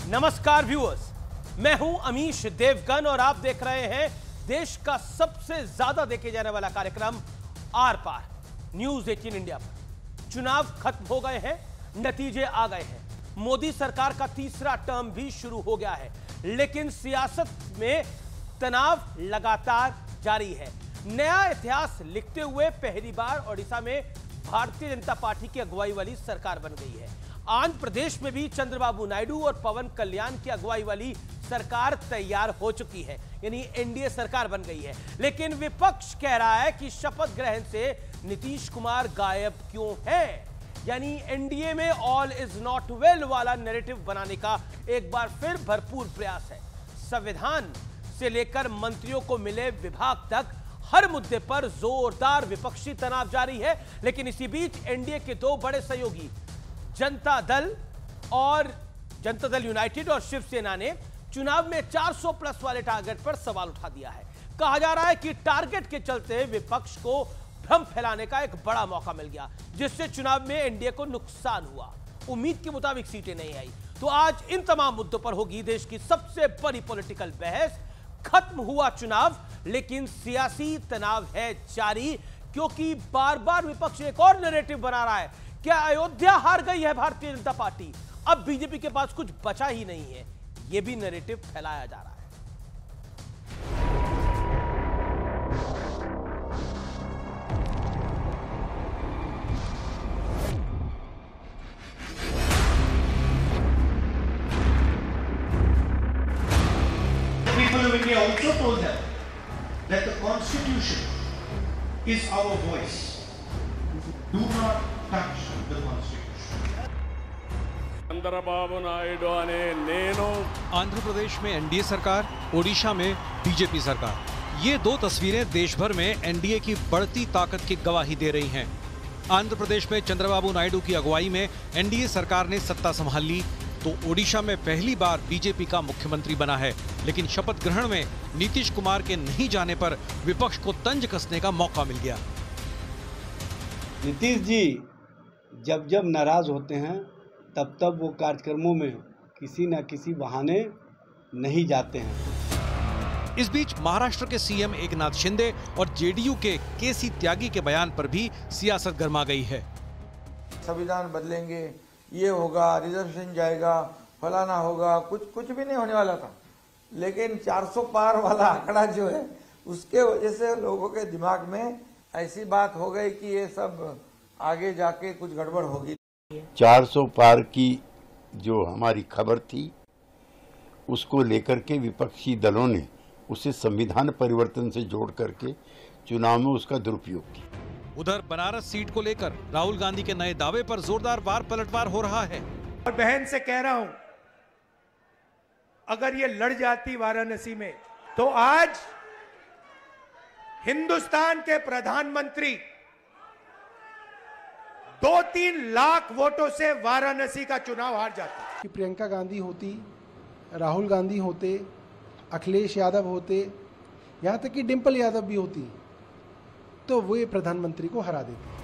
नमस्कार व्यूअर्स, मैं हूं अमीश देवगन और आप देख रहे हैं देश का सबसे ज्यादा देखे जाने वाला कार्यक्रम आर पार न्यूज 18 इंडिया पर। चुनाव खत्म हो गए हैं, नतीजे आ गए हैं, मोदी सरकार का तीसरा टर्म भी शुरू हो गया है, लेकिन सियासत में तनाव लगातार जारी है। नया इतिहास लिखते हुए पहली बार ओडिशा में भारतीय जनता पार्टी की अगुवाई वाली सरकार बन गई है। आंध्र प्रदेश में भी चंद्रबाबू नायडू और पवन कल्याण की अगुवाई वाली सरकार तैयार हो चुकी है, यानी एनडीए सरकार बन गई है। लेकिन विपक्ष कह रहा है कि शपथ ग्रहण से नीतीश कुमार गायब क्यों हैं? यानी एनडीए में ऑल इज नॉट वेल वाला नैरेटिव बनाने का एक बार फिर भरपूर प्रयास है। संविधान से लेकर मंत्रियों को मिले विभाग तक हर मुद्दे पर जोरदार विपक्षी तनाव जारी है। लेकिन इसी बीच एनडीए के दो बड़े सहयोगी जनता दल यूनाइटेड और शिवसेना ने चुनाव में 400 प्लस वाले टारगेट पर सवाल उठा दिया है। कहा जा रहा है कि टारगेट के चलते विपक्ष को भ्रम फैलाने का एक बड़ा मौका मिल गया, जिससे चुनाव में एनडीए को नुकसान हुआ। उम्मीद के मुताबिक सीटें नहीं आई। तो आज इन तमाम मुद्दों पर होगी देश की सबसे बड़ी पॉलिटिकल बहस। खत्म हुआ चुनाव, लेकिन सियासी तनाव है जारी, क्योंकि बार बार विपक्ष एक और नैरेटिव बना रहा है। क्या अयोध्या हार गई है भारतीय जनता पार्टी? अब बीजेपी के पास कुछ बचा ही नहीं है, यह भी नैरेटिव फैलाया जा रहा है। People of India also told them that the Constitution is our voice. Do not touch the Constitution. Chandrababu Naidu अने नेनु आंध्र प्रदेश में एनडीए सरकार, ओडिशा में बीजेपी सरकार, ये दो तस्वीरें देश भर में एनडीए की बढ़ती ताकत की गवाही दे रही हैं। आंध्र प्रदेश में चंद्रबाबू नायडू की अगुवाई में एनडीए सरकार ने सत्ता संभाल ली, तो ओडिशा में पहली बार बीजेपी का मुख्यमंत्री बना है। लेकिन शपथ ग्रहण में नीतीश कुमार के नहीं जाने पर विपक्ष को तंज कसने का मौका मिल गया। नीतीश जी जब नाराज होते हैं तब वो कार्यक्रमों में किसी न किसी बहाने नहीं जाते हैं। इस बीच महाराष्ट्र के सीएम एकनाथ शिंदे और जेडीयू के केसी त्यागी के बयान पर भी सियासत गर्मा गई है। संविधान बदलेंगे, ये होगा, रिजर्वेशन जाएगा, फलाना होगा, कुछ भी नहीं होने वाला था। लेकिन 400 पार वाला आंकड़ा जो है, उसके वजह से लोगों के दिमाग में ऐसी बात हो गई कि ये सब आगे जाके कुछ गड़बड़ होगी। 400 पार की जो हमारी खबर थी, उसको लेकर के विपक्षी दलों ने उसे संविधान परिवर्तन से जोड़ करके चुनाव में उसका दुरुपयोग किया। उधर बनारस सीट को लेकर राहुल गांधी के नए दावे पर जोरदार वार पलटवार हो रहा है। और बहन से कह रहा हूं, अगर ये लड़ जाती वाराणसी में, तो आज हिंदुस्तान के प्रधानमंत्री 2-3 लाख वोटों से वाराणसी का चुनाव हार जाते। कि प्रियंका गांधी होती, राहुल गांधी होते, अखिलेश यादव होते, यहां तक कि डिंपल यादव भी होती, तो वो प्रधानमंत्री को हरा देते।